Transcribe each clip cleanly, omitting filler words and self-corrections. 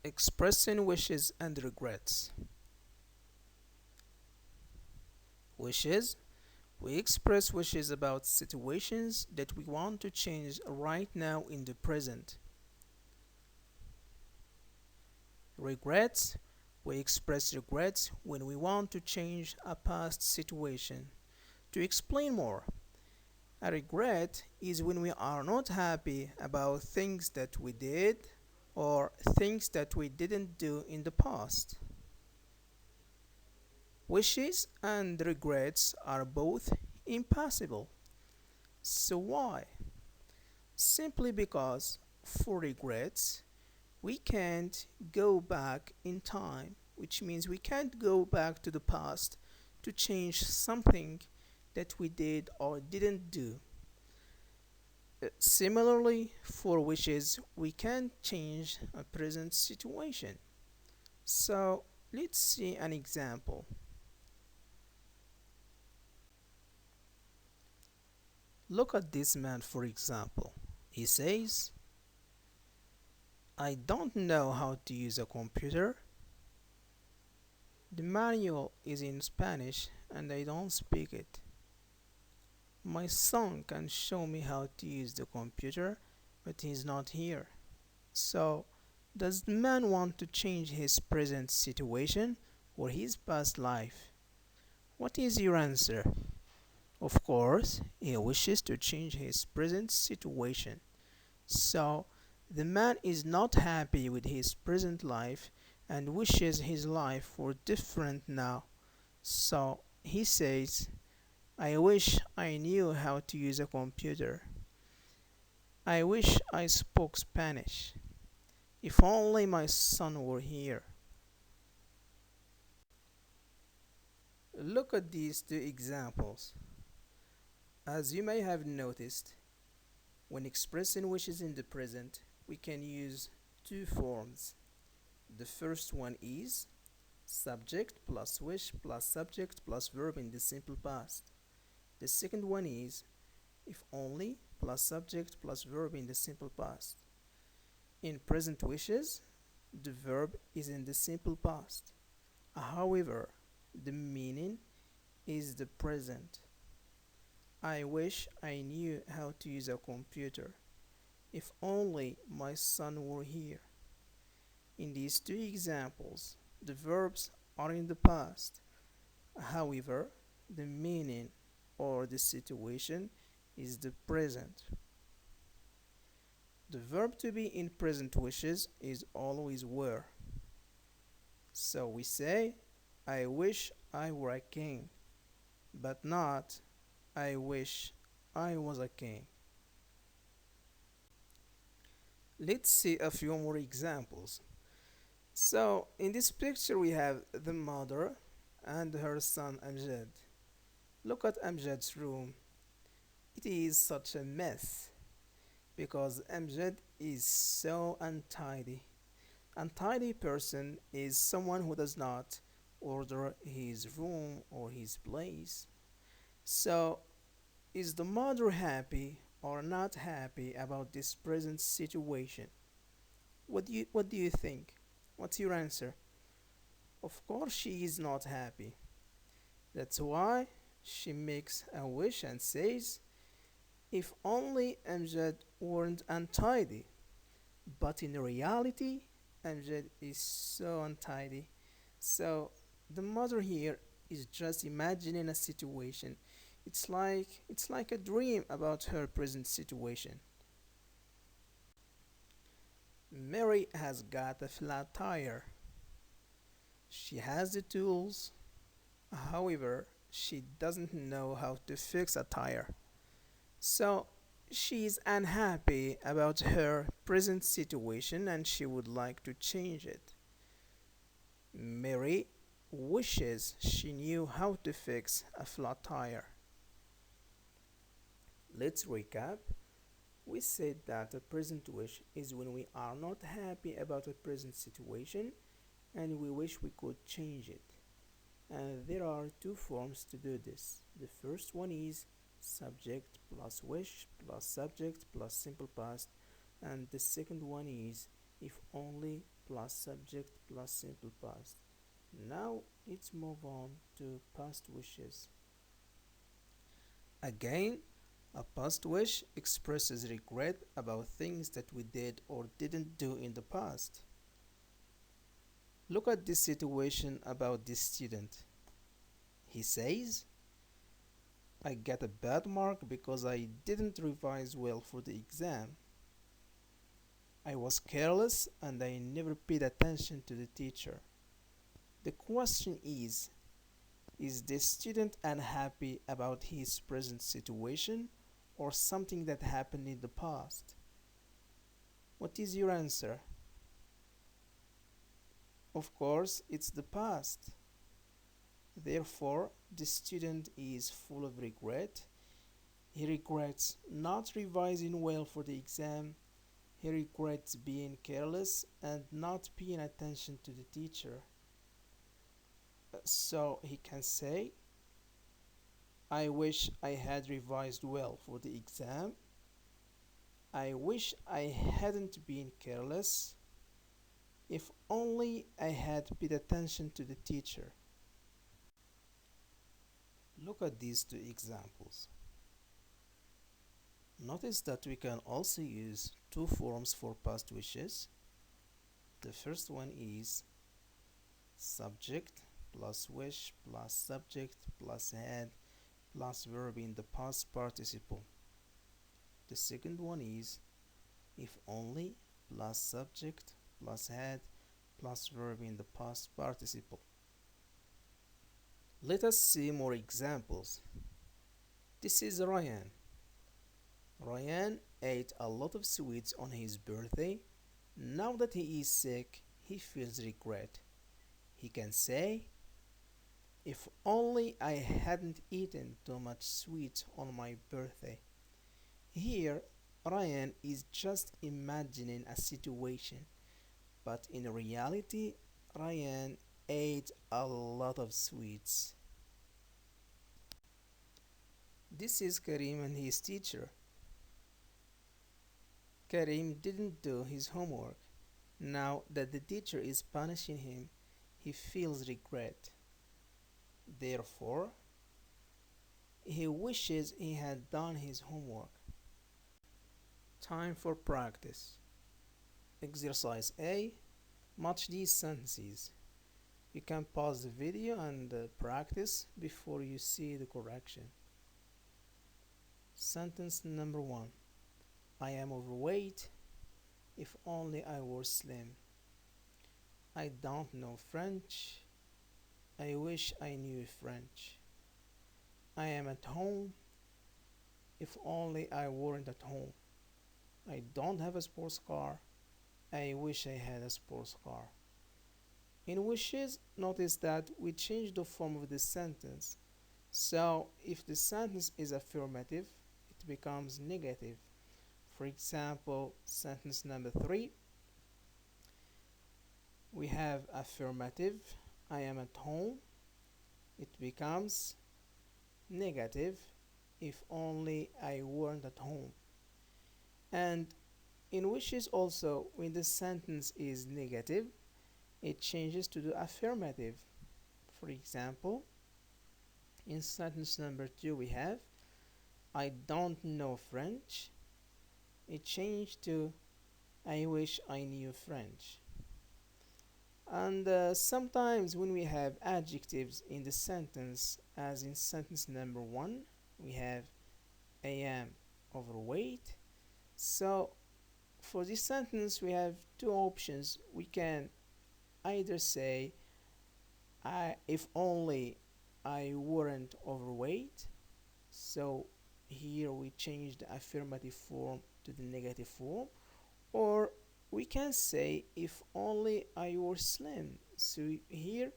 Expressing wishes and regrets. Wishes. We express wishes about situations that we want to change right now in the present. Regrets. We express regrets when we want to change a past situation. To explain more, a regret is when we are not happy about things that we did or things that we didn't do in the past. Wishes and regrets are both impossible. So why? Simply because for regrets, we can't go back in time, which means we can't go back to the past to change something that we did or didn't do. Similarly, for wishes, we can't change a present situation. So let's see an example. Look at this man, for example. He says, I don't know how to use a computer. The manual is in Spanish and I don't speak it. My son can show me how to use the computer, but he's not here. So, does the man want to change his present situation or his past life? What is your answer? Of course, he wishes to change his present situation. So, the man is not happy with his present life and wishes his life were different now. So, he says, I wish I knew how to use a computer. I wish I spoke Spanish. If only my son were here. Look at these two examples. As you may have noticed, when expressing wishes in the present, we can use two forms. The first one is subject plus wish plus subject plus verb in the simple past. The second one is if only plus subject plus verb in the simple past. In present wishes, the verb is in the simple past. However, the meaning is the present. I wish I knew how to use a computer. If only my son were here. In these two examples, the verbs are in the past. However, the meaning or the situation is the present. The verb to be in present wishes is always were. So we say, I wish I were a king, but not I wish I was a king. Let's see a few more examples. So in this picture we have the mother and her son Amjad. Look at Amjad's room. It is such a mess because Amjad is so untidy. Untidy person is someone who does not order his room or his place. So, is the mother happy or not happy about this present situation? What do you think? What's your answer? Of course she is not happy. That's why she makes a wish and says, if only Amjad weren't untidy. But in reality, Amjad is so untidy. So the mother here is just imagining a situation. It's like a dream about her present situation. Mary has got a flat tire. She has the tools. However, she doesn't know how to fix a tire. So she is unhappy about her present situation and she would like to change it. Mary wishes she knew how to fix a flat tire. Let's recap. We said that a present wish is when we are not happy about a present situation and we wish we could change it. And there are two forms to do this. The first one is subject plus wish plus subject plus simple past, and the second one is if only plus subject plus simple past. Now let's move on to past wishes. Again, a past wish expresses regret about things that we did or didn't do in the past. Look at this situation about this student. He says, I got a bad mark because I didn't revise well for the exam. I was careless and I never paid attention to the teacher. The question is the student unhappy about his present situation or something that happened in the past? What is your answer? Of course, it's the past. Therefore, the student is full of regret. He regrets not revising well for the exam. He regrets being careless and not paying attention to the teacher. So he can say, I wish I had revised well for the exam. I wish I hadn't been careless. If only I had paid attention to the teacher. Look at these two examples. Notice that we can also use two forms for past wishes. The first one is subject plus wish plus subject plus had plus verb in the past participle. The second one is if only plus subject plus had plus verb in the past participle. Let us see more examples. This is Ryan. Ryan ate a lot of sweets on his birthday. Now that he is sick, he feels regret. He can say, if only I hadn't eaten too much sweets on my birthday. Here, Ryan is just imagining a situation, but in reality, Ryan ate a lot of sweets. This is Karim and his teacher. Karim didn't do his homework. Now that the teacher is punishing him, he feels regret. Therefore, he wishes he had done his homework. Time for practice. Exercise A. Match these sentences. You can pause the video and practice before you see the correction. Sentence number 1. I am overweight. If only I were slim. I don't know French. I wish I knew French. I am at home. If only I weren't at home. I don't have a sports car. I wish I had a sports car. In wishes, notice that we change the form of the sentence. So, if the sentence is affirmative, it becomes negative. For example, sentence number 3, we have affirmative, I am at home. It becomes negative, if only I weren't at home. And in wishes also, when the sentence is negative, it changes to the affirmative. For example, in sentence number 2 we have I don't know French. It changed to I wish I knew French. And sometimes when we have adjectives in the sentence, as in sentence number 1, we have I am overweight. So for this sentence we have two options. We can either say if only I weren't overweight. So here we change the affirmative form to the negative form. Or we can say if only I were slim. So here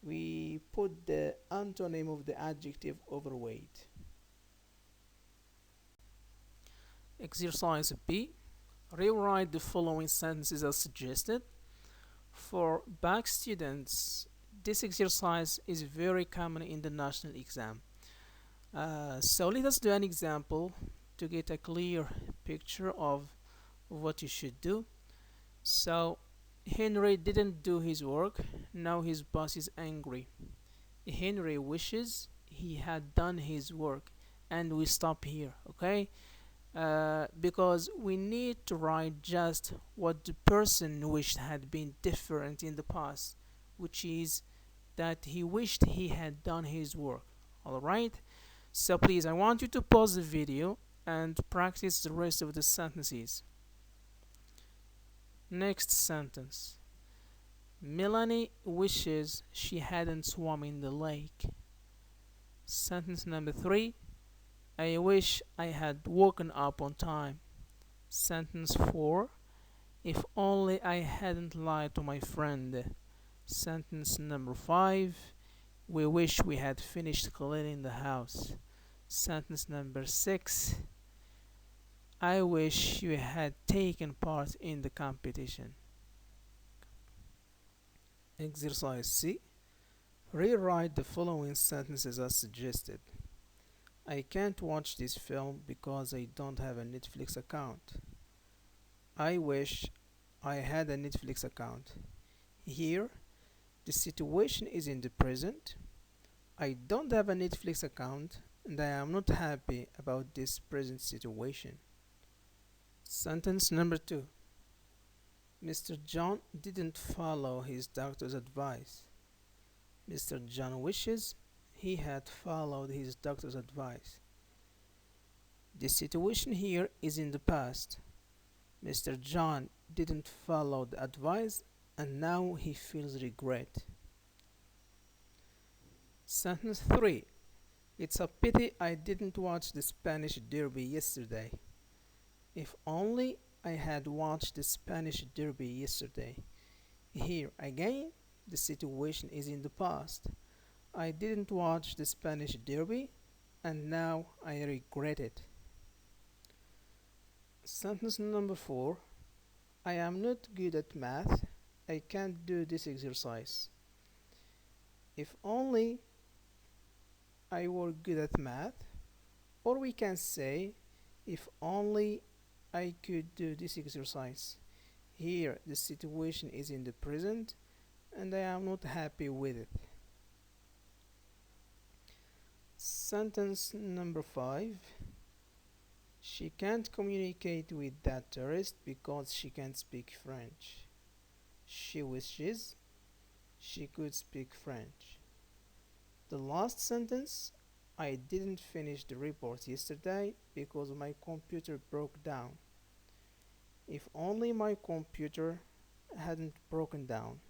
we put the antonym of the adjective overweight. Exercise B. Rewrite the following sentences as suggested. For back students, this exercise is very common in the national exam. So let us do an example to get a clear picture of what you should do. So Henry didn't do his work. Now his boss is angry. Henry wishes he had done his work. And we stop here, okay? Because we need to write just what the person wished had been different in the past, which is that he wished he had done his work. Alright? So please, I want you to pause the video and practice the rest of the sentences. Next sentence. Melanie wishes she hadn't swum in the lake. Sentence number 3. I wish I had woken up on time. Sentence 4. If only I hadn't lied to my friend. Sentence number 5. We wish we had finished cleaning the house. Sentence number 6. I wish you had taken part in the competition. Exercise C. Rewrite the following sentences as suggested. I can't watch this film because I don't have a Netflix account. I wish I had a Netflix account. Here, the situation is in the present. I don't have a Netflix account and I am not happy about this present situation. Sentence number 2. Mr. John didn't follow his doctor's advice. Mr. John wishes he had followed his doctor's advice. The situation here is in the past. Mr. John didn't follow the advice and now he feels regret. Sentence 3. It's a pity I didn't watch the Spanish Derby yesterday. If only I had watched the Spanish Derby yesterday. Here again, the situation is in the past. I didn't watch the Spanish Derby and now I regret it. Sentence number 4. I am not good at math. I can't do this exercise. If only I were good at math, or we can say, if only I could do this exercise. Here the situation is in the present and I am not happy with it. Sentence number 5. She can't communicate with that tourist because she can't speak French. She wishes she could speak French. The last sentence. I didn't finish the report yesterday because my computer broke down. If only my computer hadn't broken down.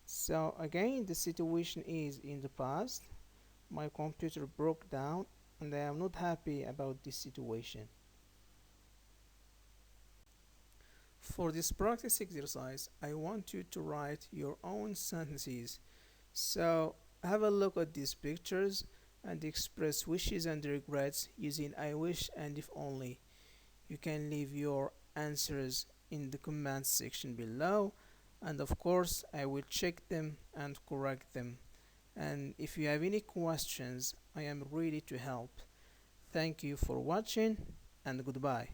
So again, the situation is in the past. My computer broke down and I am not happy about this situation. For this practice exercise, I want you to write your own sentences. So have a look at these pictures and express wishes and regrets using I wish and if only. You can leave your answers in the comments section below, and of course I will check them and correct them. And if you have any questions, I am ready to help. Thank you for watching and goodbye.